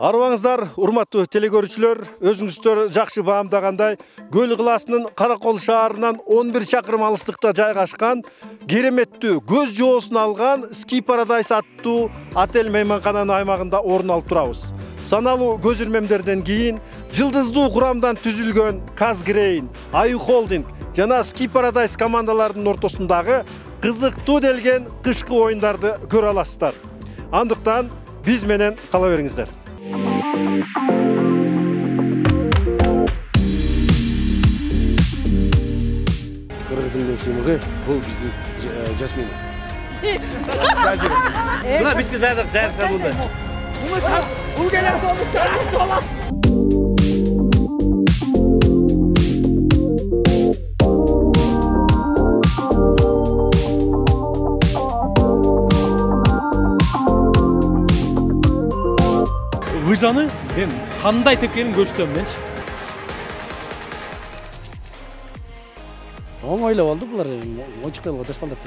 Арбаңыздар, урматтуу телекөрүүчүлөр, өзүңүздөр жакшы баамдагандай, Көл кылаасынын Каракол шаарынан 11 чакырым алыстыкта жайгашкан, кереметтүү көз жоосун алган Ski Paradise аттуу отель мейманкананын аймагында орун алып турабыз. Саналуу көзүрмемдерден кийин жылдыздуу курамдан түзүлгөн Казгрейн, Аю Холдинг жана Ski Paradise командаларынын ортосундагы кызыктуу делген кышкы оюндарды көрө аласыздар. Андыктан биз менен кала бериңиздер. Кыргызымдын сыймыгы бул биздин жасмин. Мына бизге дайрыкта булду. Муну чак, бул келе тола. Лыжаны мен кандай тепкенин көрсөтөм менчи. Оңойлоп алды булар. Очукталга дашпалдап.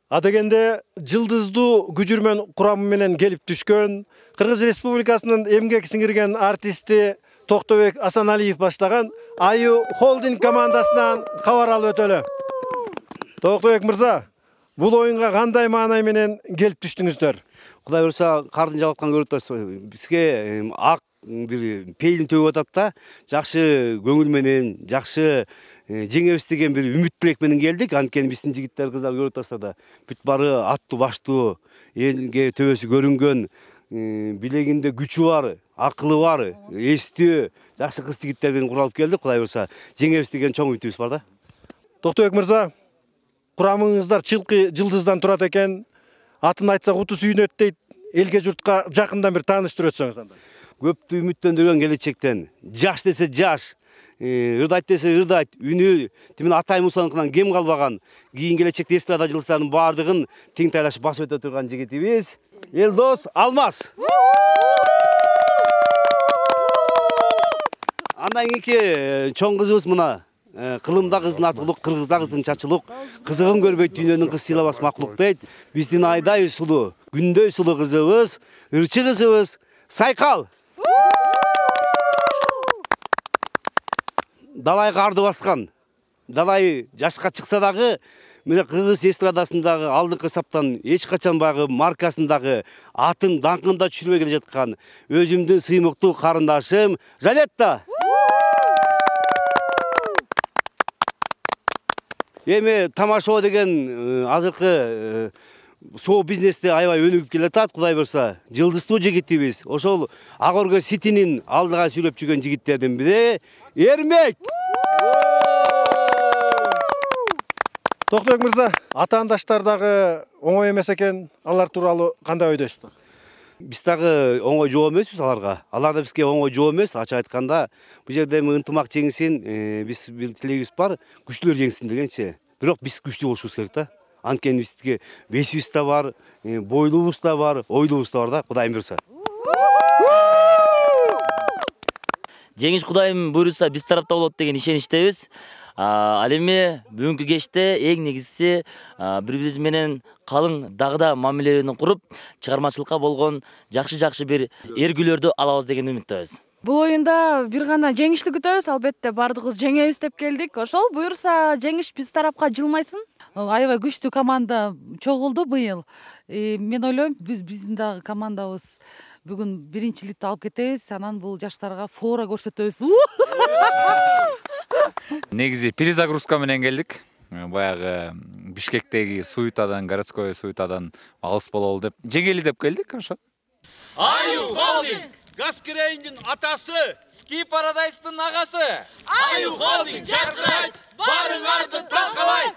Адегенде жылдыздуу күжүрмөн курамы менен келип түшкөн Кыргыз Республикасынын эмгек сиңирген артисти Токтобек Асаналиев баштаган Аю Холдинг командасынан кабар алып өтөлү. Токтобек мырза, бул оюнга кандай маанай менен келип түштүңүздөр? Кудай буйрса, кардын жабыткан көрүп атабыз. Бизге ак бир пейилин төгүп атат да, жакшы көңүл менен, жакшы жеңебиз деген бир үмүт тилек менен келдик. Анткени биздин жигиттер, кыздар көрүп атса да, бүт бары аттуу баштуу, элге төбөсү көрүнгөн, билегинде күчү бар, акылы бар, эстүү, жакшы кыз жигиттерден куралып келдик. Кудай буйрса, жеңебиз деген чоң үмүтүбүз бар да. Токтобек мырза, курамыңыздар чылкы жылдыздан турат экен. Атын айтсак уту сүйүнөт дейт. Элге журтка жакындан бир тааныштырып өтсөңүз анда. Көптү үмүттөндүргөн келечектен, жаш десе жаш, ырдайт десе ырдайт, үнү тимин Атай Мусаныкынан кем калбаган, кийин келечекте эстрада жылдыздарынын баардыгын тең тайлашып басып өтө турган жигитибиз Элдос Алмаз. Андан кийинки чоң кызыбыз мына кылымда кыздын атылык, кыргызда кыздын чачылык, кызыгын көрбөйт дүйнөнүн кыз сыйлабас макулук дейт. Биздин айдай сулуу, күндөй сулуу кызыбыз, ырчы кызыбыз Сайкал. Далай карды баскан, далай жашка чыкса дагы, мына Кыргыз эстрадасындагы алдыңкы саптан эч качан багы маркасындагы атын даңкында түшүрбөй келе жаткан өзүмдүн сыймыктуу карындашым Жалетта. Эми тамашоо деген азыркы шоу бизнесте аябай өнүгүп келатат. Кудай буйрса, жылдыздуу жигитибиз, ошол Ак Өргө Ситинин алдыга сүрөп жүргөн жигиттердин бири Эрмек. Токтобек мырза, атаандаштар дагы оңой эмес экен. Алар тууралуу кандай ойдойсуздар? Биз дагы оңой жоо эмеспиз аларга. Алар да бизге оңой жоо эмес. Ачык айтканда, бул жерде ынтымак жеңсин, биз бир тилегибиз бар, күчтүүлөр жеңсин дегенчи. Бирок биз күчтүү болушубуз керек да. Анткени бизге бесибиз да бар, бойлуубуз да бар, ойлуубуз да бар да, Кудайым буйрса. Жеңиш Кудайым буйруса биз тарапта болот деген ишеничтебиз. Ал эми бүгүнкү кечте эң негизгиси бири-бириз менен калың дагы мамилени куруп, чыгармачылыкка болгон жакшы бир эргүүлөрдү алабыз деген үмүттөбүз. Бул оюнда бир гана жеңишти күтөбүз, албетте бардыгыбыз жеңебиз деп келдик. Ошол буйруса жеңиш биз тарапка жылмайсын. Аябай күчтүү команда чогулду быйыл. Мен ойлойм, биздин дагы командабыз бүгүн биринчиликти алып кетебиз, анан бул жаштарга фора көрсөтөбүз. Негизи перезагрузка менен келдик. Баягы Бишкектеги суетадан, городской суетадан алыс бололу деп, жеңели деп келдик, ошо. Аю Холдинг! Казгрейндин атасы, Ski Paradise'дын агасы. Аю Холдинг жаркырайт, барыңарды талкалайт.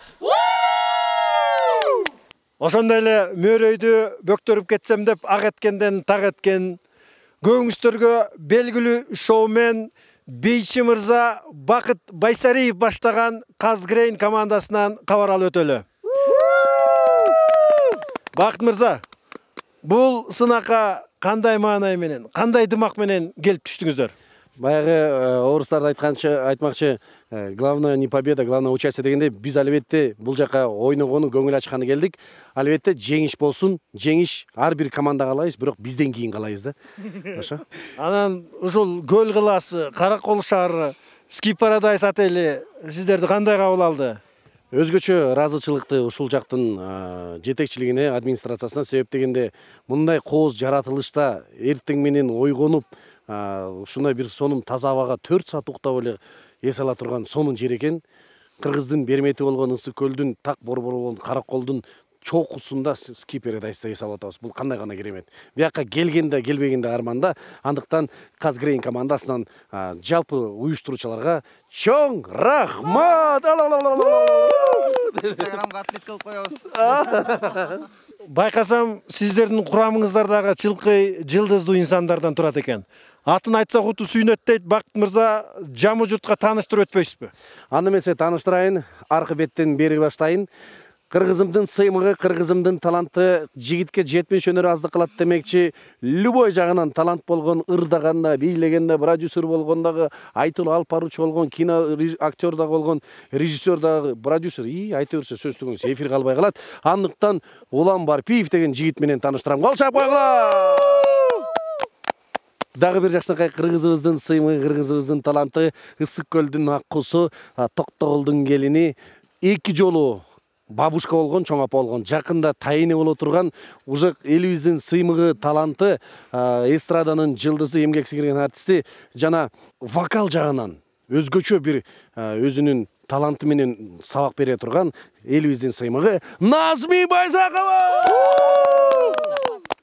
Ошондой эле мөөрөйдү бөктөрүп кетсем деп ак эткенден так эткен көңүстөргө белгилүү шоумен Бейчи мырза Бакыт Байсариев баштаган Казгрейн командасынан кабар алып өтөлү. Бакыт мырза, бул сынакка кандай маанай менен, кандай дымак менен келип түштүңүздөр? Баягы орустар айтмакчы, главное не победа, главное участие дегенде, биз албетте бул жака ойногону, көңүл ачканы келдик. Албетте жеңиш болсун, жеңиш ар бир команда каалайбыз, бирок бизден кийин каалайбыз да. Ошо. Анан ушул Көл кылаасы, Каракол шаары, Ski Paradise отели сиздерди кандай кабыл алды? Өзгөчө ыраазычылыкты ушул жактын жетекчилигине, администрациясына, себеп дегенде мындай кооз жаратылышта эртең менен ойгонуп, ушундай бир сонун таза абага 4 саат уктап эле эс ала турган сонун жер экен. Кыргыздын бермети болгон Ысык көлдүн, так борбор болгон Караколдун чокусунда Ski Paradise'да эс алып атабыз. Бул кандай гана керемет. Бияка келгенде, келбегенде арманда. Андыктан Казгрейн командасынан жалпы уюштуруучуларга чоң рахмат. Инстаграмга отмет кылып коебуз. Байкасам, сиздердин курамыңыздардагы чылкый жылдыздуу инсандардан турат экен. Атын айтсак уту сүйнөт дейт. Бакыт мырза, жамы журтка тааныштырып өтпөйсүзбү? Аны эмесе тааныштырайын, аркы беттен бери баштайын. Кыргызымдын сыймыгы, кыргызымдын таланты жигитке жетмеш өнөр аздык кылат демекчи, любой жагынан талант болгон, ырдаганда, бийлегенде, продюсер болгондагы, айтылуу алып баруучу болгон, кино актер да болгон, режиссер да, продюсер, айта берсе сөз түгүңүз эфир калбай калат. Андыктан Улан Барпиев деген жигит менен тааныштырам. Кол чап койгула! Дагы бир жакшынакай кыргызыбыздын сыймыгы, кыргызыбыздын таланты, Ысык көлдүн ак кусу, Токтогулдун келини, 2 жолу бабушка болгон, чоң апа болгон, жакында тайыны боло турган, уже элибиздин сыймыгы, таланты, эстраданын жылдызы, эмгек сиңирген артисти, жана вокал жагынан өзгөчө бир өзүнүн таланты менен сабак бере турган элибиздин сыймыгы Назми Байзакова!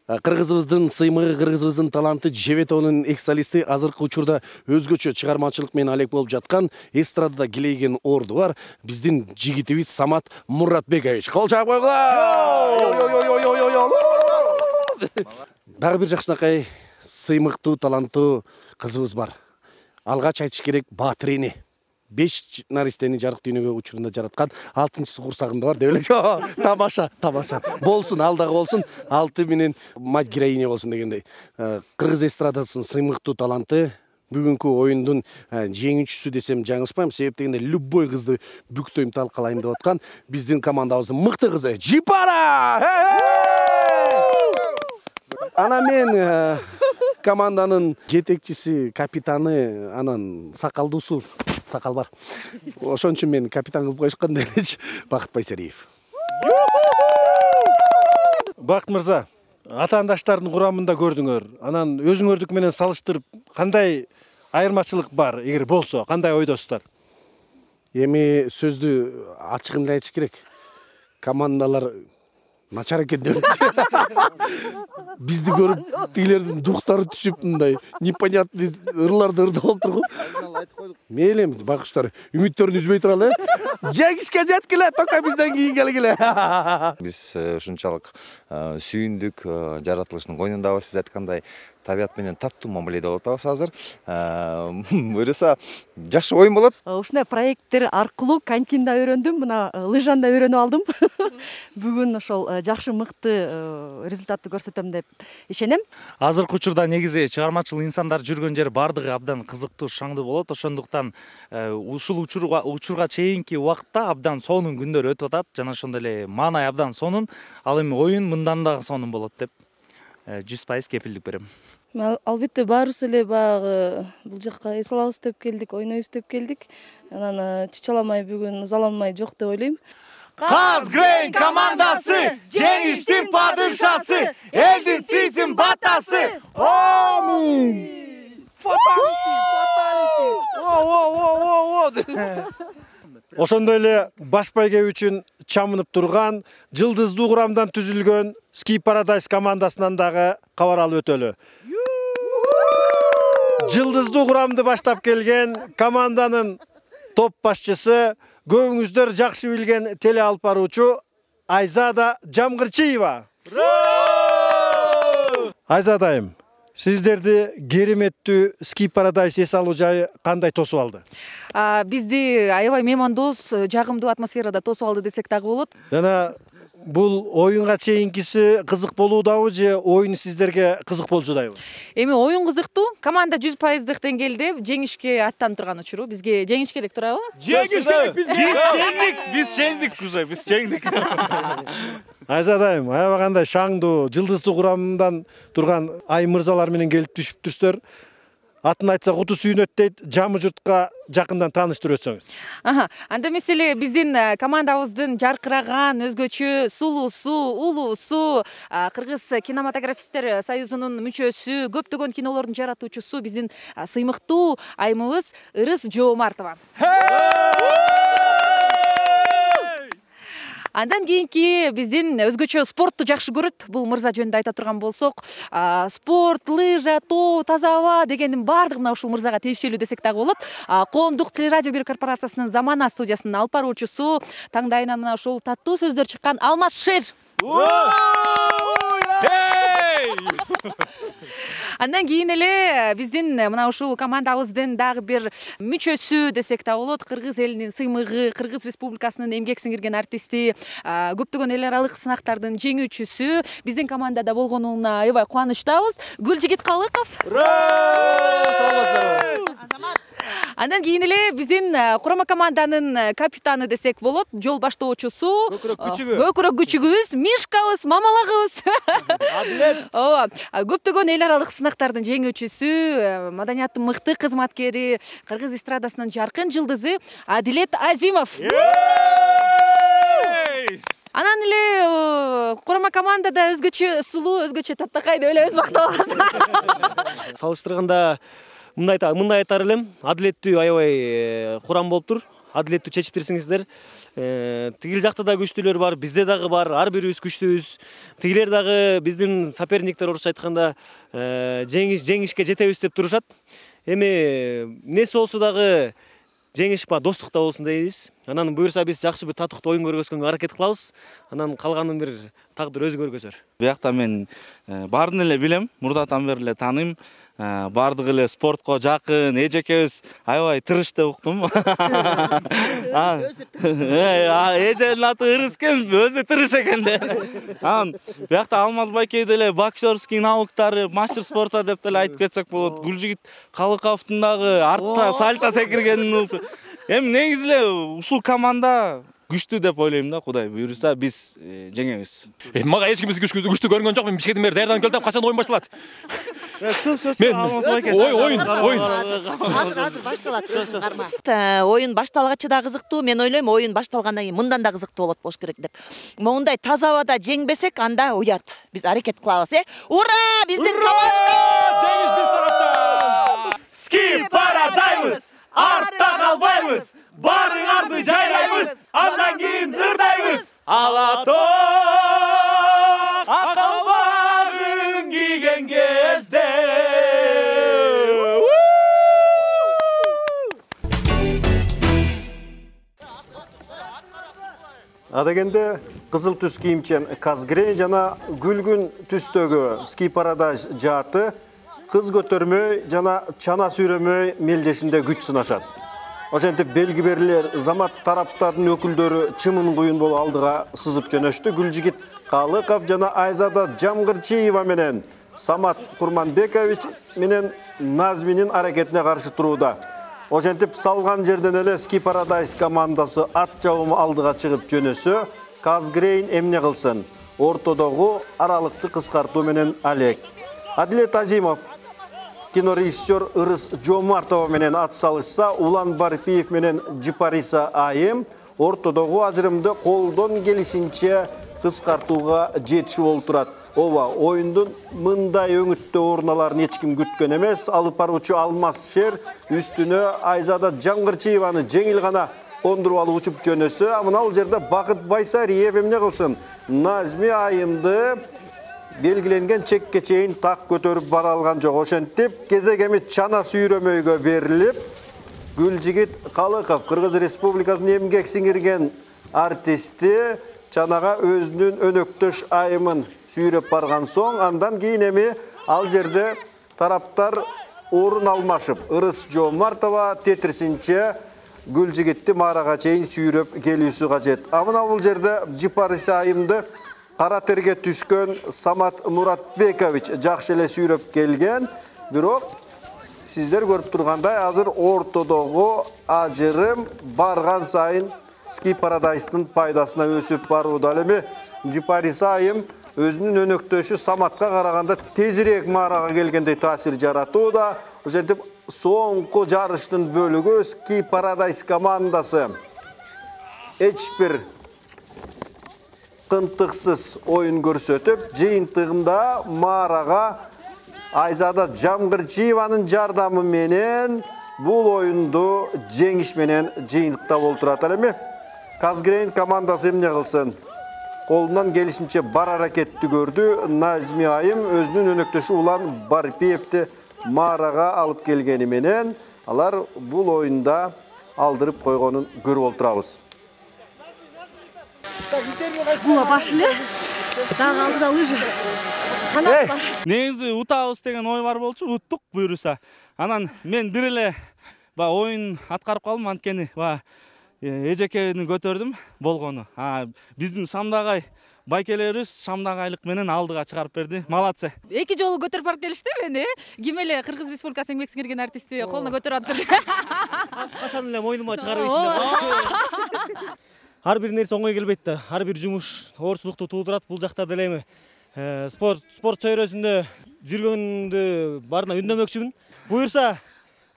Кыргызыбыздын сыймыгы, кыргызыбыздын таланты, Жебетовдун экс-солисти, азыркы учурда өзгөчө чыгармачылык менен алек болуп жаткан, эстрадада килейген орду бар, биздин жигитибиз Самат Муратбекович. Кол чап койгула! Дагы бир жакшынакай сыймыктуу, таланттуу кызыбыз бар. Алгач айтыш керек, Баатыр эне. 5 наристени жарык дүйнөгө учурунда жараткан, 6-чысы курсагында бар деп эле. Тамаша. Болсун, алдагы болсун, 6 менен мать героиня болсун дегендей. Кыргыз эстрадасынын сыймыктуу таланты, бүгүнкү оюндун жеңүүчүсү десем жаңылышпайм, себеп дегенде любой кызды бүктөйм, талкалайм деп аткан биздин командабыздын мыкты кызы Жипара! Ана мен команданын жетекчиси, капитаны, анан сакалдуусу, сакал бар. Ошон үчүн мен капитан кылып коюшкан делечи, Бакыт Байсериев. Бакыт мырза, атаандаштардын курамында көрдүңөр. Анан өзүңөрдүк менен салыштырып, кандай айырмачылык бар, эгер болсо, кандай ойдосуздар? Эми сөздү ачыгын эле айтыш керек. Командалар начар экен деп. Бизди көрүп, тигилердин дуктары түшүп, мындай непонятный ырларды ырдап отургу. Мейлем, байкуштар, үмүттөрүн үзбөй туралы. Жеңишке жеткиле, тока бизден кийин келгиле. Биз ушунчалык сүйүндүк, жаратылыштын койнундабыз, сиз айткандай. Табият менен таттуу мамиледе болуп атабыз азыр. Буюрса, жакшы оюн болот. Ушундай проекттер аркылуу конькини да үйрөндүм, мына лыжаны да үйрөнүп алдым. Бүгүн ошол жакшы мыкты результатты көрсөтөм деп ишенем. Азыркы учурда негизи чыгармачыл инсандар жүргөн жер бардыгы абдан кызыктуу, шаңдуу болот. Ошондуктан ушул учурга чейинки убакытта абдан сонун күндөр өтүп атат. Жана ошондой эле маанай абдан сонун. Ал эми оюн мындан дагы сонун болот деп 100% кепилдик берем. Албетте баарыбыз эле баягы бул жакка эс алабыз деп келдик, ойнойбуз деп келдик. Анан чычаламай бүгүн ызаланмай жок деп ойлойм. Казгрейн командасы, жеңиштин падышасы, элдин сүйсүн батасы. Ошондой эле баш байге үчүн чамынып турган, жылдыздуу курамдан түзүлгөн Ski Paradise командасынан дагы кабар алып өтөлү. Жылдыздуу курамды баштап келген команданын топ башчысы, көбүңүздөр жакшы билген теле алып баруучу Айзада Жамгырчиева. Айзадайым, сиздерди кереметтүү Ski Paradise эс алуу жайы кандай тосуп алды? Бизди аябай меймандос, жагымдуу атмосферада тосуп алды десек дагы болот. Жана бул оюнга чейинкиси кызык болуудабы же оюн сиздерге кызык болчудайбы? Эми оюн кызыктуу. Команда 100% деңгээлде жеңишке аттанып турган учуру. Бизге жеңиш керек турабы? Жеңиш керек бизге. Биз жеңдик уже, биз жеңдик. Айзадайым, аябагандай шаңдуу, жылдыздуу курамдан турган ай мырзалар менен келип түшүптүрсүздөр. Атын айтса куту сүйүнөт дейт, жамы журтка жакындан тааныштырып өтсөңүз. Анда мисалы биздин командабыздын жаркыраган, өзгөчө сулуусу, улуусу, Кыргыз кинематографисттер союзунун мүчөсү, көптөгөн кинолордун жаратуучусу биздин сыймыктуу айымыбыз Ырыс Жоомартова. Андан кийинки биздин өзгөчө спортту жакшы көрөт. Бул мырза жөнүндө айта турган болсок, спорт, лыжа, тоо, таза аба дегендин баардыгы мына ушул мырзага тиешелүү десек дагы болот. Коомдук телерадио бир корпорациясынын Замана студиясынын алып баруучусу, таңдайынан мына ушул таттуу сөздөр чыккан Алмаз Шер. Андан кийин эле биздин мына ушул командабыздын дагы бир мүчөсү десек да болот. Кыргыз элинин сыймыгы, Кыргыз Республикасынын эмгек сиңирген артисти, көптөгөн эл аралык сынактардын жеңүүчүсү биздин командада болгонуна аябай кубанычтабыз. Гүлжигит Калыков. Андан кийин эле биздин курама команданын капитаны десек болот, жол баштоочусу, көкүрөк күчүгүбүз, Мишкабыз, мамалагыбыз. Адилет. Ооба, көптөгөн эл аралык сынактардын жеңүүчүсү, маданияттын мыкты кызматкери, Кыргыз эстрадасынын жаркын жылдызы Адилет Азимов. Анан эле курама командада өзгөчө сулуу, өзгөчө таттакай деп эле өз макталабыз. Салыштырганда мындай айтар элем, адилеттүү аябай курам болуптур. Адилеттүү чечип берсеңиздер. Тигил жакта да күчтүүлөр бар, бизде дагы бар, ар бирибиз күчтүүбүз. Тигилер дагы биздин соперниктер орусча айтканда жеңишке жетебиз деп турушат. Эми эмнеси болсо дагы жеңиш ба достукта болсун дейбиз. Анан буюрса биз жакшы бир татыктуу оюн көргөзгөнгө аракет кылабыз. Анан калганын бир тагдыр өзү көргөзөр. Буякта мен баарын эле билем, мурдатан бери эле тааныйм. Бардыгы эле спортко жакын, эжекебиз аябай тырыш деп уктум. Эженин аты Ырыс экен, өзү тырыш экен да. Анан буякта Алмаз байке деле боксерский навыктары, мастер спорта деп деле айтып кетсек болот. Гүлжигит Калыковдун дагы артта сальто секиргенин. Эми негизи эле ушул команда күчтүү деп ойлойм да, Кудай буйруса биз жеңебиз. Мага эч ким биз күчтүү көрүнгөн жок, мен бишкектен бери даярданып келдим, качан оюн башталат? Оюн башталгачы да кызыктуу, мен ойлойм оюн башталгандан кийин мындан да кызыктуу болот болуш керек деп. Моундай таза абада жеңбесек, анда уят. Биз аракет кылабыз, Ура! Биздин команда! Жеңиш биз тараптан! Ski Paradise! Артта калбайбыз! Барыңарды жайлайбыз! Андан кийин ырдайбыз! Алатоо акалбагын кийген кезде. Адегенде кызыл түс кийимчен Казгрей жана күлгүн түстөгү Ski Paradise жааты кыз көтөрмөй жана чана сүйрөмөй мелдешинде күч сынашат. Ошентип белги берилер замат тараптардын өкүлдөрү чымын куюн болуп алдыга сызып жөнөштү. Гүлжигит Калыков жана Айзада Жамгырчиева менен Самат Курманбекович менен Назминин аракетине каршы турууда. Ошентип салган жерден эле Ski Paradise командасы ат жабымы алдыга чыгып жөнөсө, Казгрейн эмне кылсын? Ортодогу аралыкты кыскартуу менен алек. Адилет Азимов кинорежиссер Ырыс Жоомартова менен ат салышса, Улан Барпиев менен Жипариса Айым ортодогу ажырымды колдон келишинче кыскартууга жетишип болуп турат. Ооба, оюндун мындай өңүттө оруналарын эч ким күткөн эмес. Алып баруучу Алмаз Шер үстүнө Айзада Жамгырчиеваны жеңил гана кондуруп алып учуп жөнөсө, мына бул жерде Бакыт Байсариев эмне кылсын? Назми Айымды белгиленген чекке чейин так көтөрүп бара алган жок. Ошентип кезегеми чана сүйрөмөйгө берилип, Гүлжигит Калыков Кыргыз Республикасынын эмгек сиңирген артисти чанага өзүнүн өнөктөш айымын сүйрөп барган соң, андан кийин эми ал жерде тараптар орун алмашып, Ырыс Жоомартова тетрисинче гүл жигитти Марага чейин сүйрөп келүүсү кажет. Амына бул жерде Жипариса айымды кара терге түшкөн Самат Муратбекович жакшы эле сүйрөп келген. Бирок сиздер көрүп тургандай азыр ортодогу ажырым барган сайын Ski Paradise-тын пайдасына өсүп барууда. Ал эми Жипариса айым өзүнүн өнөктөшү Саматка караганда тезирээк Марага келгендей таасир жаратууда. Ошентип соңку жарыштын бөлүгү Ski Paradise командасы эч бир кынтыксыз оюн көрсөтүп, жыйынтыгында Марага Айзада Жамгырчиеванын жардамы менен бул оюнду жеңиш менен жыйынтыктап олтурат. Ал эми Казгрейн командасы эмне кылсын? Колунан келишинче бар аракетти көрдү. Назми айым өзүнүн өнөктөшү Улан Барпиевди Марага алып келгени менен алар бул оюнда алдырып койгонун көрүп олтурабыз. Була баш эле. Дагы алдыда лыжа. Канат бар. Негизи утабыз деген ой бар болчу, уттук буюрса. Анан мен бир эле оюн аткарып калдым, анткени эжекени көтөрдүм болгону. Биздин Шамдагай байкелерибиз Шамдагайлык менен алдыга чыгарып берди. Молодцы. Эки жолу көтөрүп барып келишти мени. Ким эле Кыргыз Республикасы еңбек сиңирген артисти колуна көтөрүп атты. Качан эле моюнума чыгарып ар бир нерсе оңой келбейт да. Ар бир жумуш оорчулукту туудурат. Бул жакта деле эми спорт чөйрөсүндө жүргөндү баарына үндөмөкчүмүн. Буюрса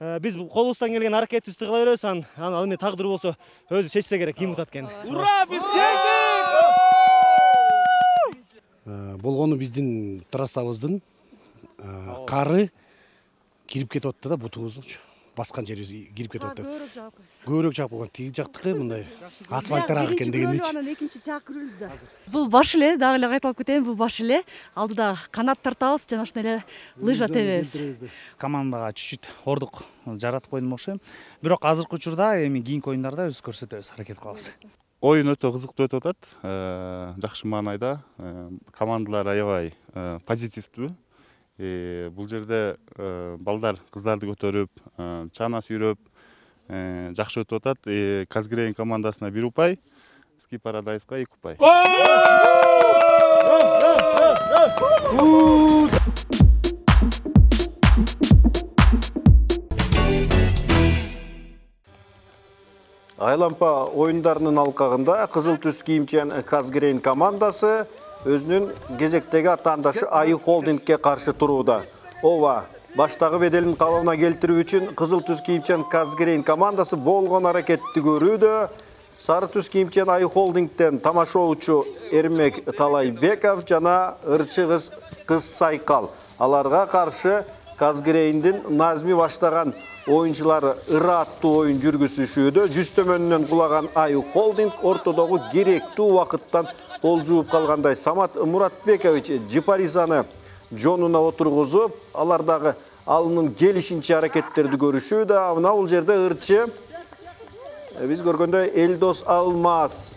биз колубуздан келген аракетибизди кыла беребиз. Ал эми тагдыр болсо өзү чечсе керек, ким утат экен. Ура, биз жеңдик! Болгону биздин трассабыздын кары кирип кетип атты да, бутубузчу. Баскан жерибиз кирип кетип атты. Көбүрөөк жаап койгон. Тиги жактыкы мындай асфальттар экен дегеничи. Экинчи жак күрүлдү. Бул баш эле, дагы эле кайталап кетейин, бул баш эле. Алдыда канат тартабыз, жана ошондой эле лыжа тебебиз. Командага чуть-чуть ордук жаратып койдум окшойм. Бирок азыркы учурда эми кийинки оюндарда өз көрсөтөбүз, аракет кылабыз. Оюн өтө кызыктуу өтүп атат. Жакшы маанайда командалар аябай позитивдүү. Бул жерде балдар кыздарды көтөрүп, чана сүйрөп жакшы өтүп атат. Казгрейн командасына 1 упай, Ski Paradise-га 2 упай. Айлампа оюндарынын алкагында кызыл түс кийимчен Казгрейн командасы өзүнүн кезектеги атаандашы Айы Холдингке каршы турууда. Ооба, баштагы беделин калыбына келтирүү үчүн кызыл түс кийимчен Казгрейн командасы болгон аракетти көрүүдө. Сары түс кийимчен Айы Холдингтен тамашоочу Эрмек Талайбеков жана ырчы кыз Сайкал. Аларга каршы Казгрейндин Назми баштаган оюнчулары ыраттуу оюн жүргүзүшүүдө. Жүз төмөнүнөн кулаган Айы Холдинг ортодогу керектүү убакыттан кол жууп калгандай. Самат Муратбекович Жипарисаны жонуна отургузуп, алардагы алынын келишинче аракеттерди көрүшүүдө. Мына бул жерде ырчы биз көргөндөй Элдос Алмаз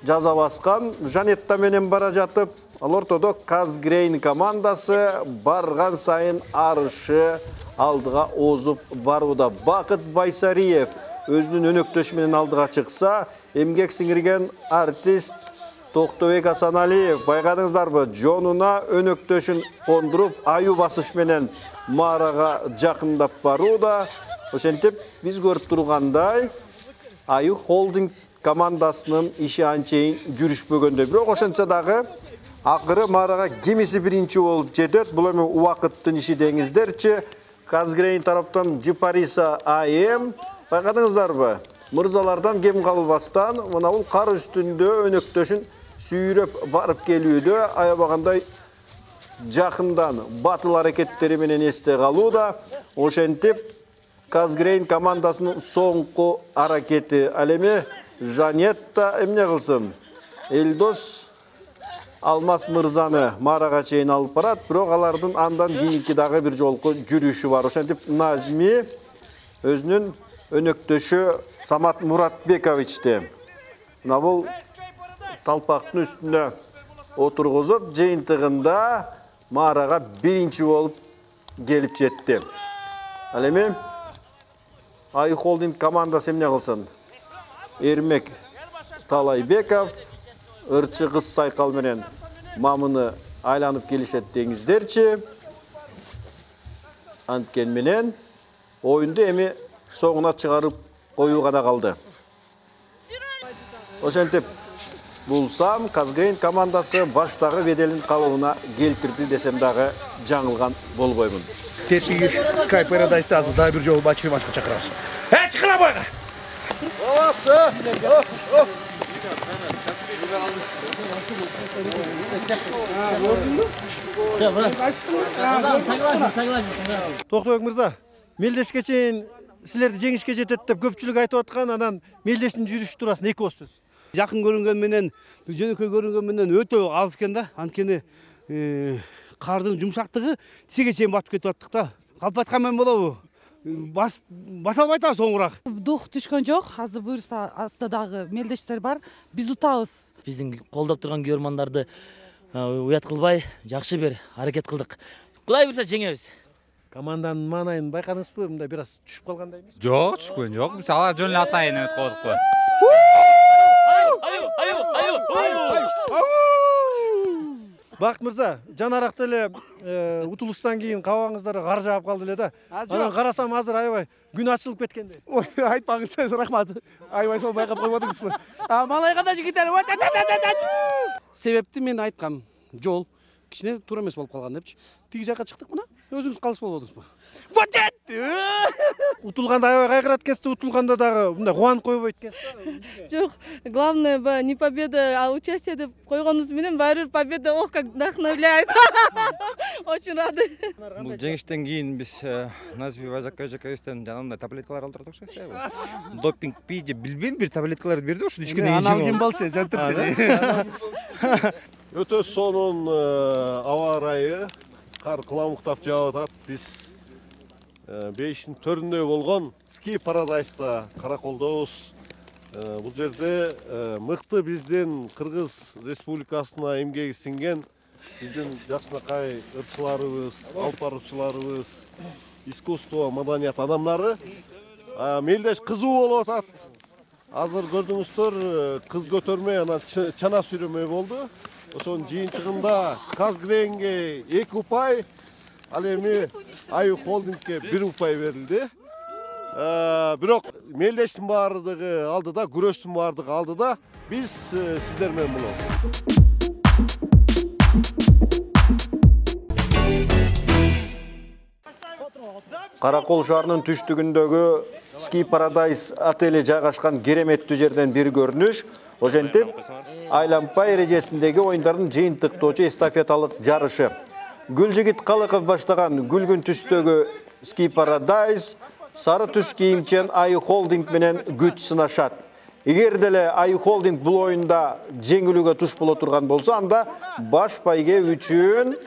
жаза баскан. Жанетта менен бара жатып, ал ортодо Казгрейн командасы барган сайын арышы алдыга озуп барууда. Бакыт Байсариев өзүнүн өнөктөшү менен алдыга чыкса, эмгек сиңирген артист Токтобек Асаналиев, байкадыңыздарбы, жонуна өнөктөшүн кондуруп, аю басыш менен Марага жакындап барууда. Ошентип, биз көрүп тургандай, Айы Холдинг командасынын иши анчейин жүрүшпөгөндөй. Бирок ошентсе дагы акыры Марага кимиси биринчи болуп жетет. Бул эми убакыттын иши деңиздерчи. Казгрейн тараптан Жипариса айым, байкадыңыздарбы? Мырзалардан кем калбастан, мына бул кар үстүндө өнөктөшүн сүйрөп барып келүүдө, аябагандай жакындан батыл аракеттери менен эсте калууда. Ошентип, Казгрейн командасынын соңку аракети. Ал эми Жанетта эмне кылсын? Элдос Алмаз мырзаны Марага чейин алып барат, бирок алардын андан кийинки дагы бир жолку жүрүшү бар. Ошентип, Назми өзүнүн өнөктөшү Самат Муратбековичти мына бул талпактын үстүнө отургузуп, жыйынтыгында Марага биринчи болуп келип жетти. Ал эми Ай Холдинг командасы эмне кылсын? Эрмек Талайбеков, ырчы кыз сайкал менен мамыны айланып келишет деңиздерчи. Анткен менен оюнду эми соңуна чыгарып коюу гана калды. Ошентип булсам, Казгрейн командасы баштагы беделин калыбына келтирди десем дагы жаңылган болбоймун. Тетиги Sky Paradise'да азыр дагы бир жолу бачкы матчка чакырабыз. Чыкыра бойга. Токтобек мырза, мелдешке чейин силерди жеңишке жетет деп көпчүлүк айтып аткан, анан мелдештин жүрүш турасын эки ооз сөз. Жакын көрүнгөн менен, жөнөкөй көрүнгөн менен өтө алыс экен да. Анткени кардын жумшактыгы тиге чейин батып кетип аттык да. Калп аткан мен болобу? Баса албайт а соңураак. Дух түшкөн жок. Азыр буюрса астта дагы мелдештер бар. Биз утабыз. Биздин колдоп турган көрөрмандарды уят кылбай, жакшы бир аракет кылдык. Кудай буйрса жеңебиз. Команданын маанайын байкадыңызбы? Мындай бир аз түшүп калгандай эмес? Жок, түшкөн жок. Биз алар жөн эле атайын өтүп койдукпу. Бакыт мырза, жанарақ деле утулуштан кийин кабагыңыздар кар жаап калды эле да. Анан карасам азыр аябай күн ачылып кеткендей. Ой, айтпаңыз, рахмат. Аябай сол байкап койбодуңузбу? Малай кандай жигиттер? Себепти мен айткам, жол кичине туура эмес болуп калган депчи. Тиги жакка чыктык мына. Өзүңүз калыс болбодуңузбу? Вот это! Утулганда аябай кайгырат экенсиз, утулганда дагы мындай кубанып койбойт экенсиз. Жок, главное не победа, а участие деп койгонубуз менен баары победа ох как вдохновляет. Очень рады. Бул жеңиштен кийин биз Назбиева Закажаковичтен жанагындай таблеткалар алдырдык окшойт. Допинг пийди билбейм, бир таблеткалар берди, ошо ичкене Анан ким болчу, жантырчы. Өтө сонун аба ырайы, кар кыламыктап жаап атат. Биз 5-ин төрүндөй болгон Ski Paradise'да караколдобуз. Бул жерде мыкты биздин Кыргыз Республикасына эмгеги сиңген биздин жакшынакай ырчыларыбыз, алып баруучуларыбыз, искусство, маданият адамдары мелдеш кызуу болуп атат. Азыр көрдүңүздөр, кыз көтөрмөй, анан чана сүйрөмөй болду. Ошонун жыйынтыгында Казгрейнге 2 упай, ал эми Ай Холдингке 1 упай берилди. Бирок мелдештин баардыгы алдыда, күрөштүн баардыгы алдыда. Биз сиздер менен болобуз. Каракол шаарынын түштүгүндөгү Ski Paradise отели жайгашкан кереметтүү жерден бир көрүнүш. Ошентип, айланпа эрежесиндеги оюндардын жыйынтыктоочу эстафеталык жарышы. Гүлжигит Калыков баштаган күлгүн түстөгү Ski Paradise сары түс кийимчен Ай Холдинг менен күч сынашат. Эгер деле Ай Холдинг бул оюнда жеңилүүгө туш боло турган болсо, анда баш байге үчүн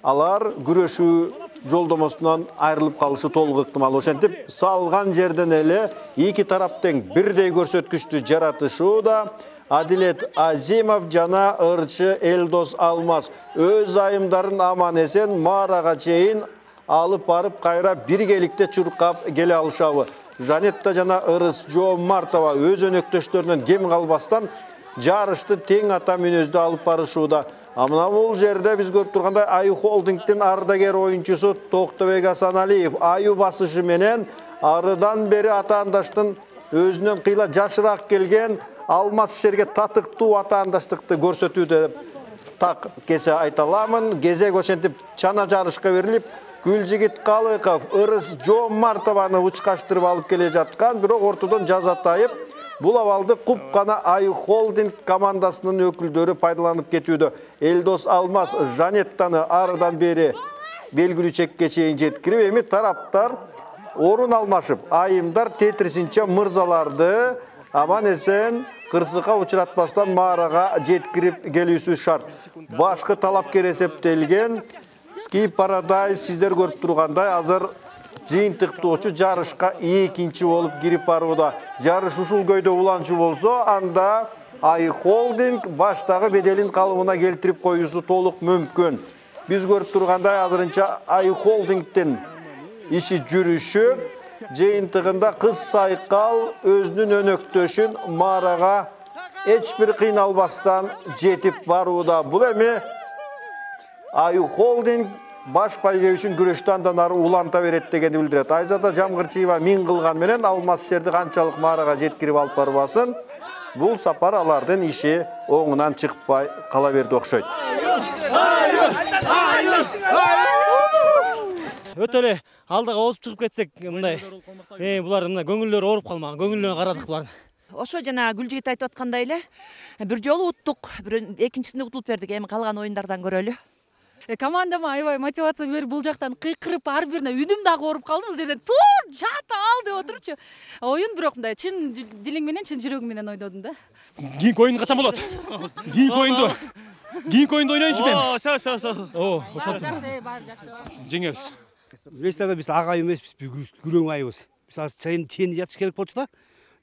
алар күрөшүү жолдомосунан айрылып калышы толук ыктымал. Ошентип, салган жерден эле эки тараптын бирдей көрсөткүчтү жаратышууда Адилет Азимов жана ырчы Элдос Алмаз өз айымдарын аман эсен Марага чейин алып барып кайра биргеликте чуркап келе алышабы. Жанетта жана ырыс Жо Мартова өз өнөктөштөрүнөн кем калбастан жарышты тең ата мүнөздө алып барышууда. Амына бул жерде биз көрүп тургандай Ай Холдингдин ардагер оюнчусу Токтобек Асаналиев аю басышы менен арыдан бери атаандаштын өзүнөн кыйла жашыраак келген Алмаз шерге татыктуу атаандаштыкты көрсөтүүдө так кесе айта аламын. Кезек ошентип чана жарышка берилип, Гүлжигит Калыков ырыс Жо Мартованы учкаштырып алып келе жаткан, бирок ортодон жазатайып бул абалды купкана Ай Холдинг командасынын өкүлдөрү пайдаланып кетүүдө. Элдос Алмаз Жанеттаны арыдан бери белгилүү чекке чейин жеткирип, эми тараптар орун алмашып, айымдар тетрисинче мырзаларды аман эсен кырсыкка учуратпастан маарага жеткирип келүүсү шарт. Башкы талапкер эсептелген Ski Paradise сиздер көрүп тургандай азыр жыйынтыктоочу жарышка экинчи болуп кирип барууда. Жарыш ушул көйдө уланчу болсо, анда Ай Холдинг баштагы беделин калыбына келтирип коюусу толук мүмкүн. Биз көрүп тургандай азырынча Ай Холдингдин иши жүрүшүп, жыйынтыгында кыз сайкал өзүнүн өнөктөшүн Марага эч бир кыйналбастан жетип барууда. Бул эми Аю Холдинг баш пайга үчүн күрөштү андан ары уланта берет дегенди билдирет. Айзада Жамгырчиева миң кылган менен алмаз шерди канчалык Марага жеткирип алып барбасын, бул сапар алардын иши оңунан чыкпай кала берди окшойт. Өтө эле алдыга озуп чыгып кетсек, мындай булар мына көңүллөрү ооруп калмаган, көңүллөрүн карадык булар. Ошо жана Гүлжигит айтып аткандай эле, бир жолу уттук, экинчисинде утулуп бердик, эми калган оюндардан көрөлү. Командама аябай мотивация берип, бул жактан кыйкырып, ар бирине үдүм дагы ооруп калдым. Бул жерден тур, жата ал деп отурчу. Оюн бирок мындай чын дилиң менен, чын жүрөгүң менен ойнодум да. Кийинки оюн качан болот? Кийинки оюнду ойнойнчу мен. Ошо. Жеңебиз. Рейстарда биз ага эмеспиз, биз күрөң айыбыз. Биз азыр чейин жатыш керек болчу да.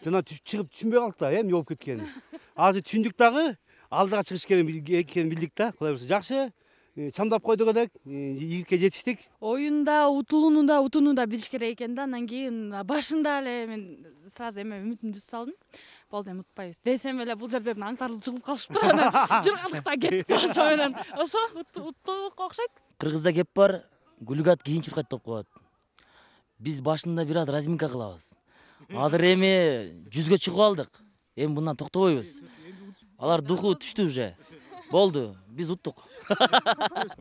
Жана чыгып түшүнбөй калдык да, эмне болуп кеткенин. Азыр түшүндүк дагы, алдыга чыгыш керекин билдик да. Кудай буйрса жакшы. Чамдап койдук элек, ийгиликке жетиштик. Оюнда утууну да билиш керек экен да. Андан кийин башында эле мен сразу эме үмүтүмдү үзүп салдым. Болду эми утпайбыз. Десем эле бул жерден аңтарылып жыгылып калышыптыр. Анан жыргандыкта кеттик ошо менен. Ошо уттук окшойт. Кыргызда кеп бар, Гүлгат кийин чуркайт деп коет. Биз башында бир аз разминка кылабыз. Азыр эми 100гө чыгып алдык. Эми мындан токтобойбуз. Алар духу түштү уже. Болду, биз уттук.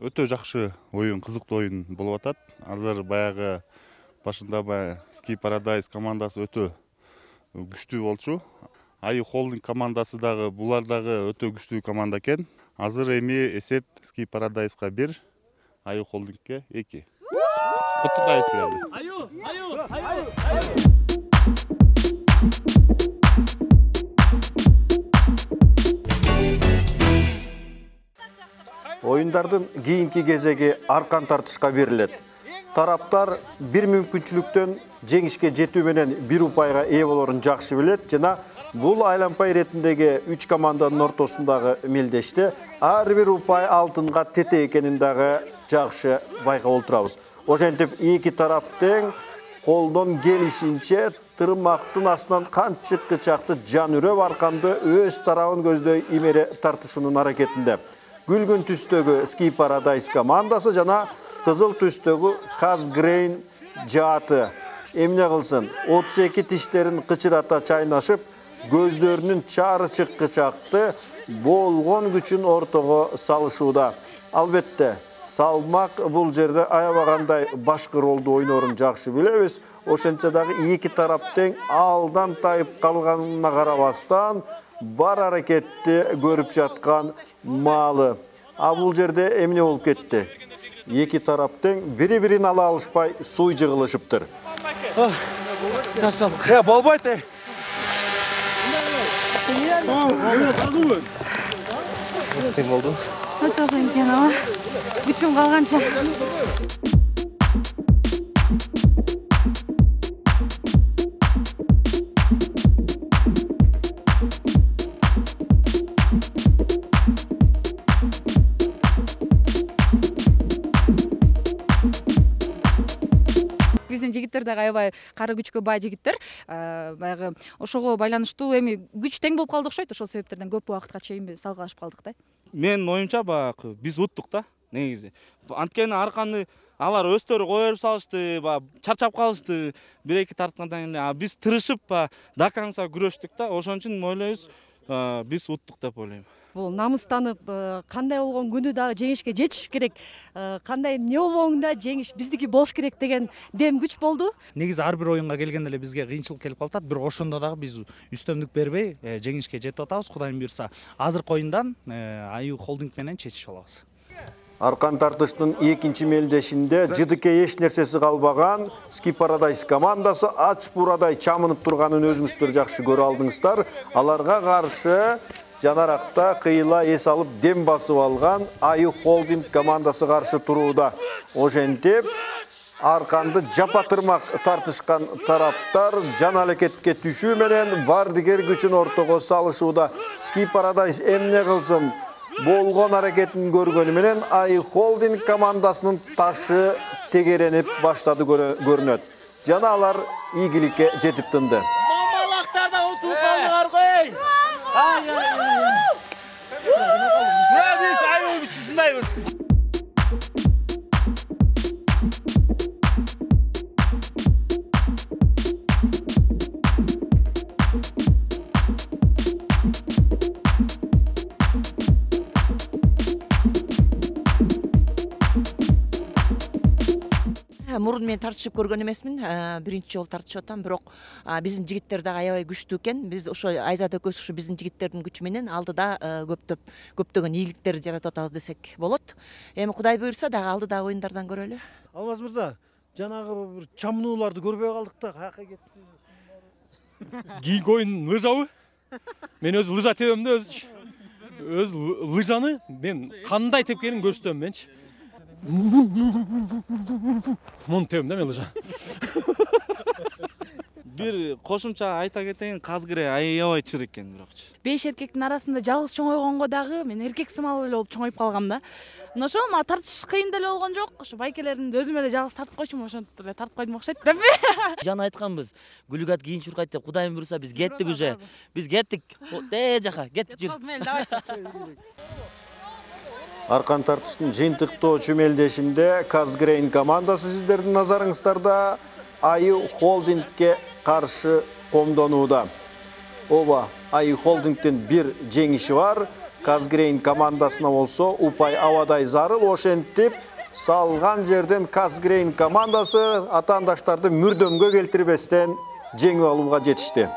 Өтө жакшы оюн, кызыктуу оюн болуп атат. Азыр баягы башында Ski Paradise командасы өтө күчтүү болчу. Аю Холдинг командасы дагы, булар дагы өтө күчтүү команда экен. Азыр эми эсеп Ski Paradise'га 1, Аю Холдингке 2. Куттуктайбыз силерди. Оюндардын кийинки кезеги аркан тартышка берилет. Тараптар бир мүмкүнчүлүктөн жеңишке жетүү менен бир упайга ээ болорун жакшы билет жана бул айланпай иретиндеги 3 команданын ортосундагы мелдеште ар бир упай алтынга тете экенин дагы жакшы байкап отурабыз. Ошентип эки тарап тең колдон келишинче тырмактын астынан канчык кычакты жан үрөп арканды өз тарабын көздөй имере тартышуунун аракетинде. Гүлгүн түстөгү Ski Paradise командасы жана кызыл түстөгү Казгрейн жааты эмне кылсын 32 тиштерин кычырата чайнашып, көздөрүнүн чары чыккычакты болгон күчүн ортого салышууда. Албетте, салмак бул жерде аябагандай башкы ролду ойнорун жакшы билебиз. Ошентсе дагы эки тарап тең алдан тайып калганына карабастан бар аракетти көрүп жаткан маалы. А бул жерде эмне болуп кетти? Эки тарап тең бири-бирин ала алышпай суй жыгылышыптыр. Чачалык. Болбойт. Ким болду? Өтөсөн экен ала. Күчүм калганча. Биздин жигиттер дагы аябай кары күчкө бай жигиттер. Баягы ошого байланыштуу эми күч тең болуп калды окшойт. Ошол себептерден көп убакытка чейин салгылашып калдык да. Менин оюмча баягы биз уттук да негизи. Анткени арканы алар өздөрү кое берип салышты, чарчап калышты. 1-2 тарткандан кийин биз тырышып до конца күрөштүк да. Ошон үчүн ойлойбуз биз уттук деп ойлойм. Бул намыстанып, кандай болгон күнү дагы жеңишке жетиш керек. Кандай эмне болгону да жеңиш биздики болуш керек деген дем күч болду. Негизи ар бир оюнга келгенде эле бизге кыйынчылык келип калат, бирок ошондо дагы биз үстөмдүк бербей жеңишке жетип атабыз. Кудайым буйрса, азыркы оюндан Аю Холдинг менен чечишип алабыз. Аркан тартыштын экинчи мелдешинде жыдыкке эч нерсеси калбаган Ski Paradise командасы ач бурадай чамынып турганын өзүңүздөр жакшы көрө алдыңыздар. Аларга каршы жанаракта кыйла эс алып дем басып алган Аю Холдинг командасы каршы турууда. Ошентип арканды жапатырмак тартышкан тараптар жан алекетке түшүү менен бардыгер күчүн ортого салышууда. Ski Paradise эмне кылсын болгон аракетин көргөнү менен Аю Холдинг командасынын ташы тегеренип баштады көрүнөт. жана алар ийгиликке жетип тынды. Мамалактарда отуруп калдыңар кой. Biz ayol biçisindayız. Мурун мен тартышып көргөн эмесмин, биринчи жолу тартышып атам, бирок биздин жигиттер дагы аябай күчтүү экен. Биз ошо Айзат экөөбүз ушу биздин жигиттердин күчү менен алдыда көптөгөн ийгиликтерди жаратып атабыз десек болот. Эми Кудай буйрса дагы алдыдагы оюндардан көрөлү. Алмаз мырза, жанагы бир чамнууларды көрбөй калдык да, каяка кетти? Кийинки оюн лыжабы? Мен өз лыжа тебем да, өз лыжаны мен кандай тепкенин көрсөтөм менчи. Муну тебем да мен лыжа. Бир кошумча айта кетейин, Казгире аябай чыр экен бирокчу. 5 эркектин арасында жалгыз чоңойгонго дагы мен эркек сымал эле болуп чоңоюп калгам да. Мына ошо мага тартыш кыйын деле болгон жок. Ошо байкелеримди өзүм эле жалгыз тартып койчумун, ошентип эле тартып койдум окшойт деп. Жана айтканбыз, Гүлүгат кийин чуркайт деп, Кудайым буйрса биз кеттик уже. Биз кеттик. Жака, кеттик жүр. Аркан тартыштын жыйынтыктоо чүмелдешинде Казгрейн командасы сиздердин назарыңыздарда Айы Холдингке каршы комдонууда. Оба, Айы Холдингтин бир жеңиши бар. Казгрейн командасына болсо упай абадай зарыл, ошентип салган жерден Казгрейн командасы атаандаштарды мүрдөмгө келтирбестен жеңип алууга жетишти.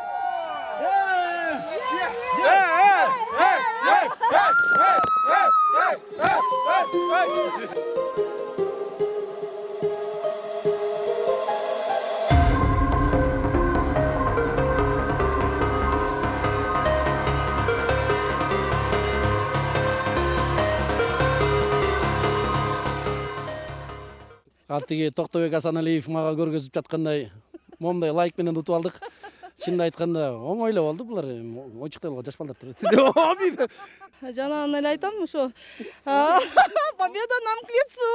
Аттиги Токтобек Асаналиев мага көргөзүп жаткандай момундай лайк менен утуп алдык. Чынын айтканда оңой эле болду, булар ойчук эле жаш балдар турат. Жана эле айтам, ошо победа нам к лицу.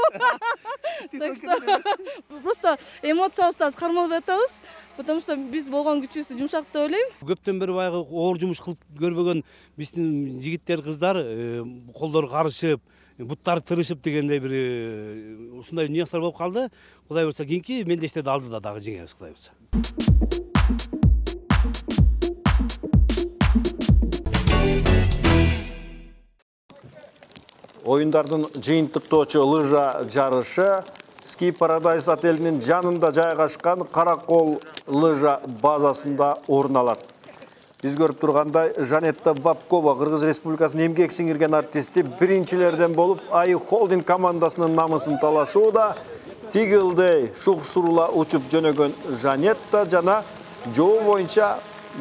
Так что просто эмоциябызды кармалбай атабыз, потому что биз болгон күчүбүздү жумшак деп ойлойм. Көптөн бери баягы оор жумуш кылып көрбөгөн биздин жигиттер, кыздар колдору карышып, буттары тырышып дегендей бир ушундай нюанстар болуп калды. Кудай буйрса кийинки мелдештерди алдыда дагы жеңебиз, Кудай буйрса. Оюндардын жыйынтыктоочу лыжа жарышы Ski Paradise отелинин жанында жайгашкан Каракол лыжа базасында орун алат. Биз көрүп тургандай, Жанетта Бабкова, Кыргыз Республикасынын эмгек сиңирген артисти, биринчилерден болуп Айы Холдинг командасынын намысын талашууда. Тигилдей шук-сурула учуп жөнөгөн Жанетта жана жоо боюнча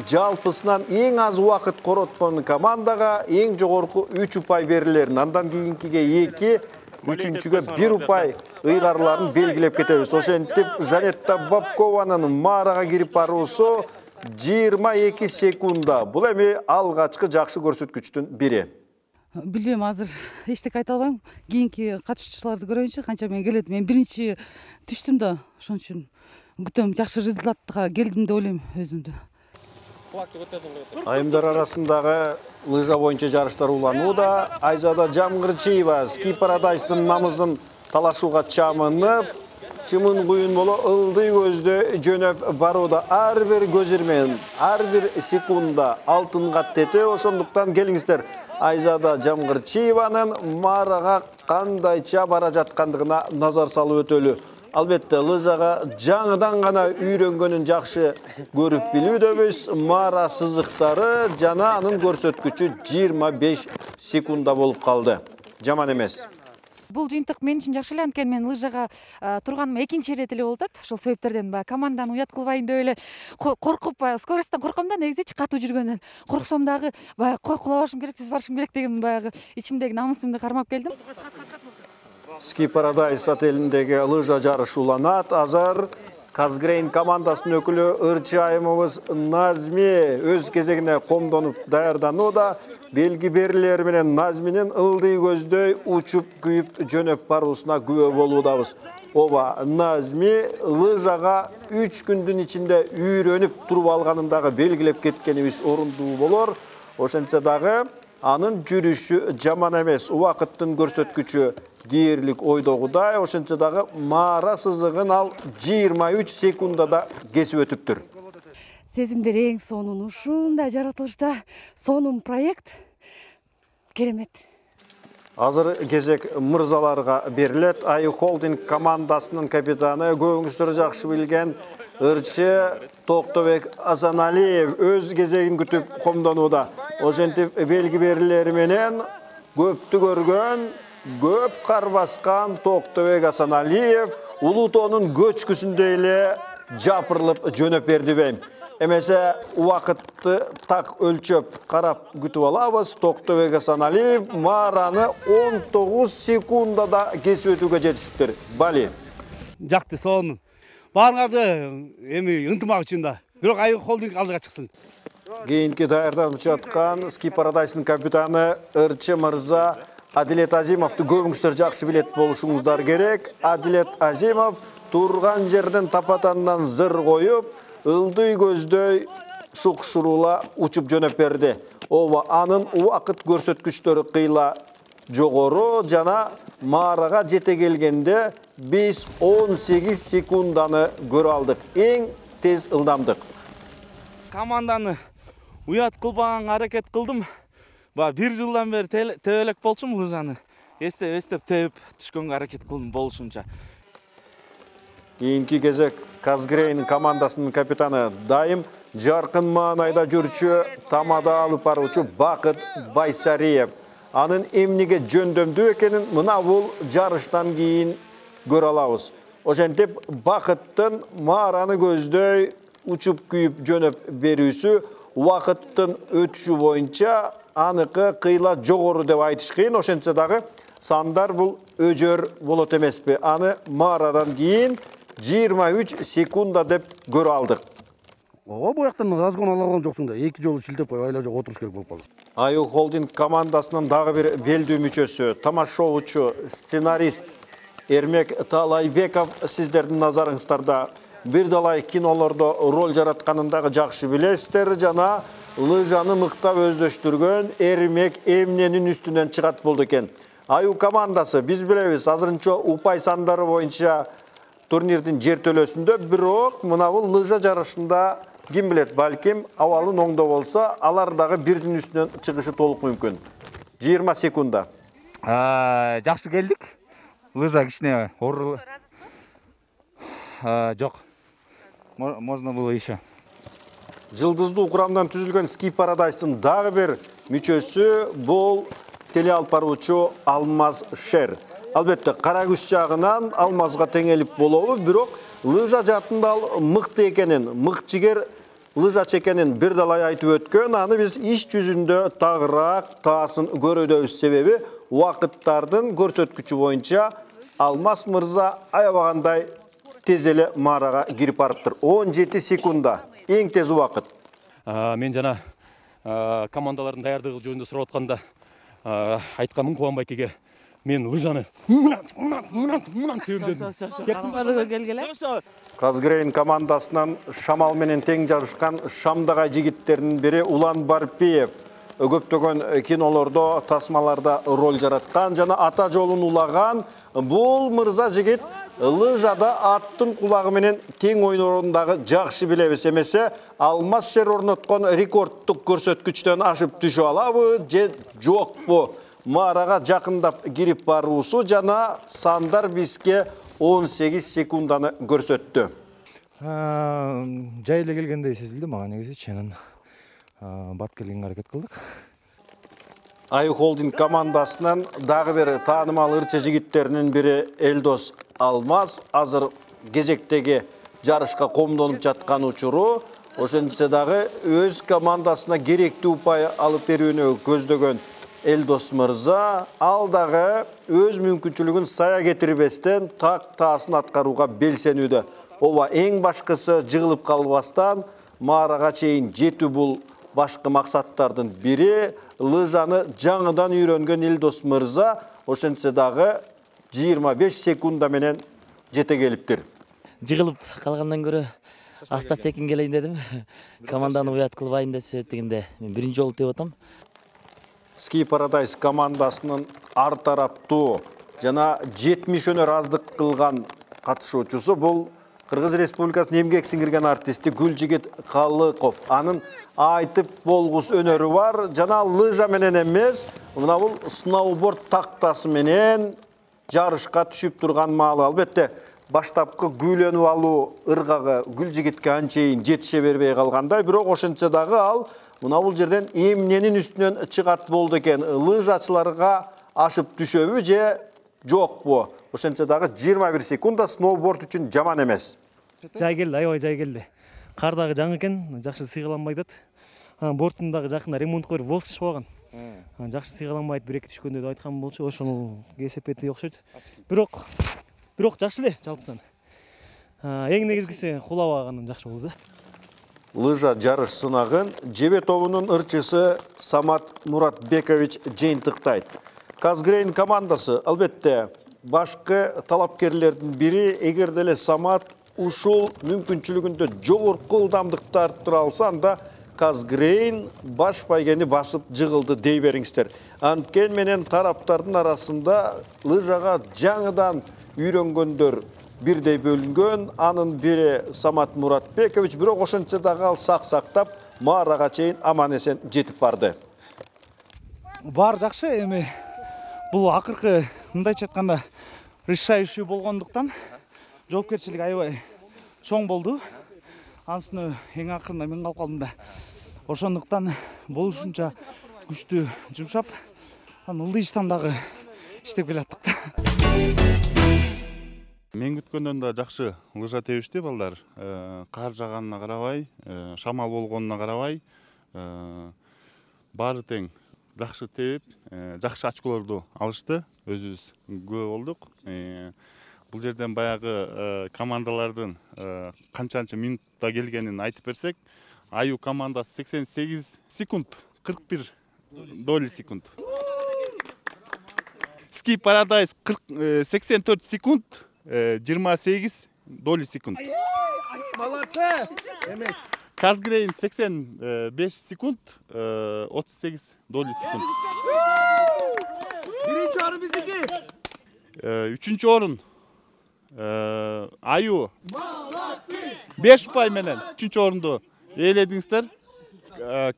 жалпысынан эң аз убакыт короткон командага эң жогорку 3 упай берилерин, андан кийинкиге 2, үчүнчүгө 1 упай ыйгарларын белгилеп кетебиз. Ошентип Жанетта Бабкованын маарага кирип баруусу 22 секунда. Бул эми алгачкы жакшы көрсөткүчтүн бири. Билбейм, азыр эчтеке айта албайм. Кийинки катышуучуларды көрөйүнчү, канча мен келет. Мен биринчи түштүм да, ошон үчүн күтөм, жакшы результатка келдим деп ойлойм өзүмдү. Айымдар арасындагы лыжа боюнча жарыштар уланууда. Айзада Жамгырчиева Ski Paradise'дын намысын талашууга чамынып, чымын куюн боло ылдый көздө жөнөп барууда. Ар бир көзүрмен, ар бир секунда алтынга тете. Ошондуктан келиңиздер, Айзада Жамгырчиеванын маарага кандайча бара жаткандыгына назар салып өтөлү. Албетте, лыжага жаңыдан гана үйрөнгөнүн жакшы көрүп билүүдөбүз. Маара сызыктары жана анын көрсөткүчү 25 секунда болуп калды. Жаман эмес. Бул жыйынтык мен үчүн жакшы эле, анткени мен лыжага турганым экинчи ирет эле болуп атат. Ошол себептерден команданы уят кылбайын деп эле коркуп, скоросттон корком да, негизичи катуу жүргөндөн. Корксом дагы баягы кой кулабашым керек, түз барышым керек деген баягы ичимдеги намысымды кармап келдим. Ski Paradise отелиндеги лыжа жарышы уланат. Азыр Казгрейн командасынын өкүлү ырчы айымыбыз Назми өз кезегине комдонуп даярданууда. Белги берилери менен Назминин ылдый көздөй учуп күйүп жөнөп баруусуна күбө болуудабыз. Ова Назми лыжаға 3 күндүн içinde үйрөнүп туруп алганындагы белгилеп кеткенибиз орундуу болор. Ошентсе дагы анын жүрүшү жаман эмес. Убакыттын көрсөткүчү дээрлик ойдогудай. Ошентсе дагы Мара сызыгын ал 23 секундада кесип өтүптүр. Сезимдер эң сонун ушундай жаратылышта сонун проект керемет. Азыр кезек мырзаларга берилет. Аю Холдинг командасынын капитаны көбүңүздөр жакшы билген ырчы Токтобек Асаналиев өз кезегин күтүп комдонууда. Ошентип белги берилери менен көптү көргөн, көп кар баскан Токтобек Асаналиев Улутоонун көчкүсүндөй эле жапырылып жөнөп берди бейм. Эмесе убакытты так өлчөп карап күтүп алабыз. Токтобек Асаналиев Мараны 19 секундада кесип өтүүгө жетишиптир. Бали. Жакты сонун. Баарыңарды эми ынтымак үчүн да. Бирок Аю Холдинг алдыга чыксын. Кийинки даярданып жаткан Ski Paradise капитаны ырчы мырза Адилет Азимовду көбүңүздөр жакшы билет болушуңуздар керек. Адилет Азимов турган жерден тапатандан зыр коюп, ылдый көздөй шукшурула учуп жөнөп берди. Ова анын убакыт көрсөткүчтөрү кыйла жогору жана Марага жете келгенде биз 18 секунданы көрө алдык. Эң тез ылдамдык. Команданы уят кылбаган аракет кылдым. Ба 1 жылдан бери тебелек болчумун лыжаны. Эстеп тебип түшкөнгө аракет кылдым болушунча. Кийинки кезек Казгрейн командасынын капитаны дайым жаркын маанайда жүрчү тамада алып баруучу Бакыт Байсариев. Анын эмнеге жөндөмдүү экенин мына бул жарыштан кийин көрө алабыз. Ошентип Бакыттын Мараны көздөй учуп күйүп жөнөп берүүсү убакыттын өтүшү боюнча аныкы кыйла жогору деп айтыш кыйын. Ошентсе дагы сандар бул өжөр болот эмеспи? Аны Марадан кийин 23 секунда деп көрө алдык. Ого, бу жактан разгон ала алган жоксуң да. 2 жолу шилтеп коюп айлажа отуруш керек болуп калды. Аю Холдинг командасынын дагы бир белдүү мүчөсү, тамашоочу, сценарист Эрмек Талайбеков сиздердин назарыңыздарда. Бир далай кинолордо роль жаратканындагы жакшы билесиздер, жана лыжаны мыктап өздөштүргөн Эрмек эмненин үстүнөн чыгат болду экен. Аю командасы биз билебиз, азырынча упай сандары боюнча турнирдин жертөлөсүндө, бирок мына бул лыжа жарышында ким билет, балким абалын оңдо болса, алар дагы бирдин үстүнөн чыгышы толук мүмкүн. 20 секунда. Жакшы келдик. Лыжа кичине оорур. Жок. Можно было еще. Жылдыздуу курамдан түзүлгөн Ski Paradise'дын дагы бир мүчөсү бул теле алып баруучу Алмаз Шер. Албетте, кара күч жагынан Алмазга теңелип болобу, бирок лыжа жаатында ал мыкты экенин, мыкчыгер лыжачы экенин бир далай айтып өткөн. Аны биз иш жүзүндө тагыраак таасын көрөдөбүз, себеби убакыттардын көрсөткүчү боюнча Алмаз мырза аябагандай тез эле Марага кирип барыптыр. 17 секунда. Эң тез убакыт. Мен жана командалардын даярдыгы жөнүндө сурап атканда айтканмын Кубанбайкеге. Мен лыжаны мынан тебем. Казгрейн командасынан Шамал менен тең жарышкан Шамдагай жигиттеринин бири Улан Барпиев. Көптөгөн кинолордо, тасмаларда роль жараткан жана ата жолун улаган бул мырза жигит лыжада аттын кулагы менен тең ойнорундагы жакшы билебиз. Эмесе Алмаз Шер орноткон рекордтук көрсөткүчтөн ашып түшө алабы же жокпу? Марага жакындап кирип баруусу жана сандар бизге 18 секунданы көрсөттү. Жай эле келгендей сезилди мага негизичи, анан бат келгенге аракет кылдык. Аю Холдинг командасынан дагы бир таанымал ырчы жигиттеринин бири Элдос Алмаз азыр кезектеги жарышка комдонуп жаткан учуру. Ошентсе дагы өз командасына керектүү упай алып берүүнү көздөгөн Элдос мырза ал дагы өз мүмкүнчүлүгүн сая кетирбестен так таасын аткарууга белсенүүдө. Ооба, эң башкысы жыгылып калбастан Марага чейин жетүү бул башкы максаттардын бири. Лыжаны жаңыдан үйрөнгөн Элдос мырза ошентсе дагы 25 секунда менен жете келиптир. Жығылып қалғандан көрі аста секин келейін дедім. Команданы уят қылбайын деп сөйттігінде мен бірінші жолы деп отам. Ski Paradise командасының ар тараптуу жана 70 өнөр аздык кылган катышуучусу бул Кыргыз Республикасынын эмгек сиңирген артисти Гүлжигит Калыков. Анын айтып болгус өнөрү бар жана лыжа менен эмес, мына бул сноуборд тактасы менен жарышка түшүп турган маалы. Албетте баштапкы күүлөнүп алуу ыргагы Гүлжигитке анчейин жетише бербей калгандай, бирок ошентсе дагы ал мына бул жерден эмненин үстүнөн чыгат болду экен. Лыжачыларга ашып түшөбү же жокпу? Ошентсе дагы 21 секунда сноуборд үчүн жаман эмес. Жай келди, аябай жай келди. Кар дагы жаңы экен, жакшы сыйгаланбай атат. Борттун дагы жакында ремонт коюп волчиш болгон. Жакшы сыйгаланбайт, 1-2 түшкөндө деп айткан болчу, ошону кесепетине окшойт. Бирок жакшы эле жалпысынан. Эң негизгиси кулабаганын жакшы болду да. Лыжа жарыш сынагын Жебе тобунун ырчысы Самат Муратбекович жыйынтыктайт. Казгрейн командасы албетте башкы талапкерлердин бири. Эгер деле Самат ушул мүмкүнчүлүгүндө жогорку ылдамдыкты арттыра алса, анда Казгрейн баш байгени басып жыгылды дей бериңиздер. Анткени менен тараптардын арасында лыжага жаңыдан үйрөнгөндөр бирдей бөлүнгөн. Анын бири Самат Муратбекович, бирок ошентсе дагы ал сак-сактап маарага чейин аман эсен жетип барды. Бар жакшы, эми бул акыркы мындайча айтканда решающий болгондуктан жоопкерчилик аябай чоң болду. Анысыны эң акырында мен калып калдым да. Ошондуктан болушунча күчтүү жумшап, ылдыйыштан дагы иштеп келаттык да. Мен күткөндөн да жакшы лыжа тебишти балдар. Кар жаганына карабай, шамал болгонуна карабай, баары тең жакшы тебип, жакшы очколорду алышты. Өзүбүз күбө болдук. Бул жерден баягы командалардын канчанчы минутта келгенин айтып берсек, Аю командасы 88 секунд, 41 доли секунд. Ski Paradise 84 секунд, 28 доли секунд. Молодцы! Эмес. Казгрейн 85 секунд, 38 доли секунд. Биринчи орун биздики. Үчүнчү орун Аю 5 упай менен үчүнчү орунду ээледиңиздер.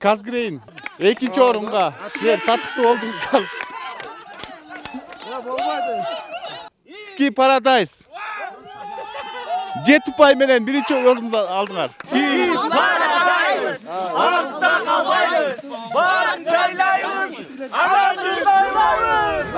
Казгрейн экинчи орунга татыктуу болдуңуздар. Ski Paradise 7 упай менен биринчи орунду алдыңар. Ski Paradise! Артта калбайбыз, барын жайлайбыз, ананы койлойбуз.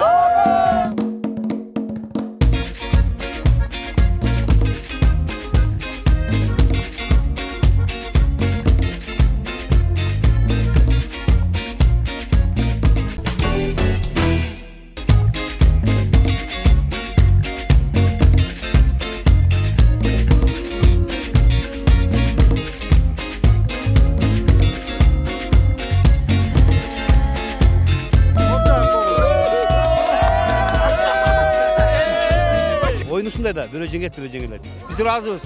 Ушундай да, бирөө жеңет, бирөө жеңилет. Биз ыраазыбыз.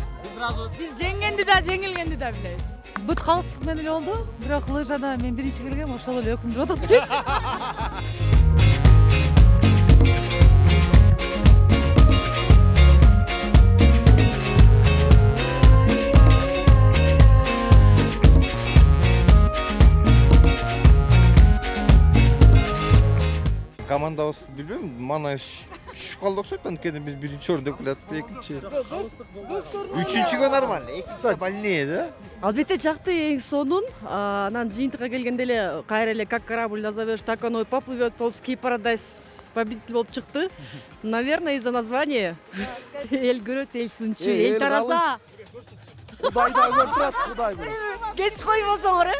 Биз жеңгенди да, жеңилгенди да билебиз. Бүт калыстык менен эле болду, бирок лыжада мен биринчи келгем, ошол эле өкүндүрүп атат. Командабыз билбейм, мана түшүп калды окшойт, анткени биз биринчи орунда келатып, экинчи. Үчүнчүгө нормально, экинчи больнее да. Албетте жакты эң сонун, анан жыйынтыкка келгенде эле кайра эле как корабль назовешь, так оно и поплывет. Ski Paradise победитель болуп чыкты. Наверное, из-за названия. Эл көрөт, эл сынчы, эл тараза. Кудай да көрүп турат, Кудай. Кес койбосоңор,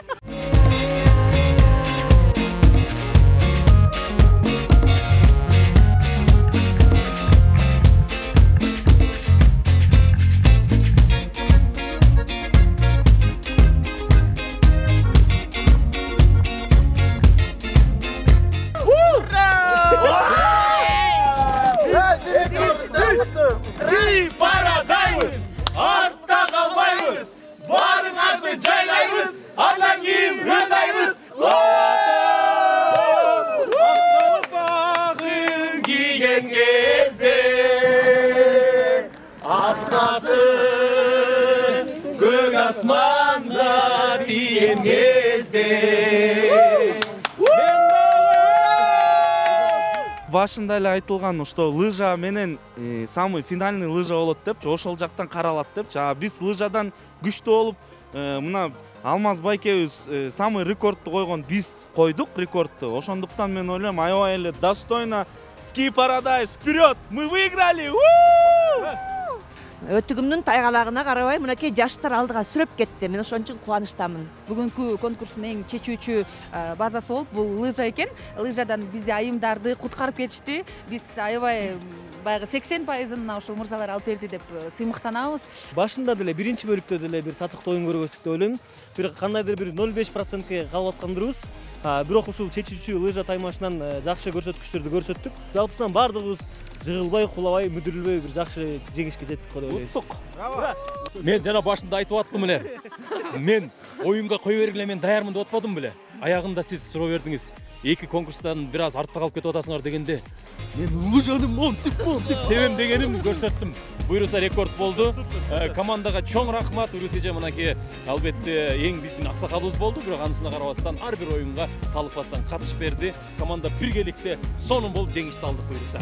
Ski келген кезде. Башында эле айтылган, что лыжа менен самый финальный лыжа болот депчи, ошол жактан каралат депчи. Биз лыжадан күчтүү болуп, мына Алмаз байкебиз самый рекордту койгон, биз койдук рекордту. Ошондуктан мен ойлойм, аябай эле достойно Ski Paradise вперед! Мы выиграли! Өтүгүмдүн тайгалагына карабай, мынакей жаштар алдыга сүрөп кетти. Мен ошон үчүн кубанычтамын. Бүгүнкү конкурстун эң чечүүчү базасы болуп бул лыжа экен. Лыжадан бизди айымдарды куткарып кетишти. Биз аябай баягы 80%-ын ушул мырзалар алып берди деп сыймыктанабыз. Башында деле биринчи бөлүктө деле бир татыктуу оюн көргөздүк деп ойлойм. Бир кандайдыр бир 0,5%ке калып аткандырбыз. Бирок ушул чечүүчү лыжа таймашынан жакшы көрсөткүчтөрдү көрсөттүк. Жалпысынан бардыгыбыз жыгылбай, кулабай, мүдүрүлбөй бир жакшы жеңишке жеттик деп ойлойбуз. Мен жана башында айтып аттым эле. Мен оюнга кой бергиле, мен даярмын деп атпадым беле. Аягында сиз суроо бердиңиз. Эки конкурстан бир аз артта калып кетип атасыңар дегенде, мен лыжаны монтип тебем дегеним көрсөттүм. Буюрса рекорд болду. Командага чоң рахмат. Урусежа мынакей албетте эң биздин аксакалыбыз болду, бирок анысына карабастан ар бир оюнга талыкпастан катышып берди. Команда биргеликте сонун болуп жеңишти алдык буюрса.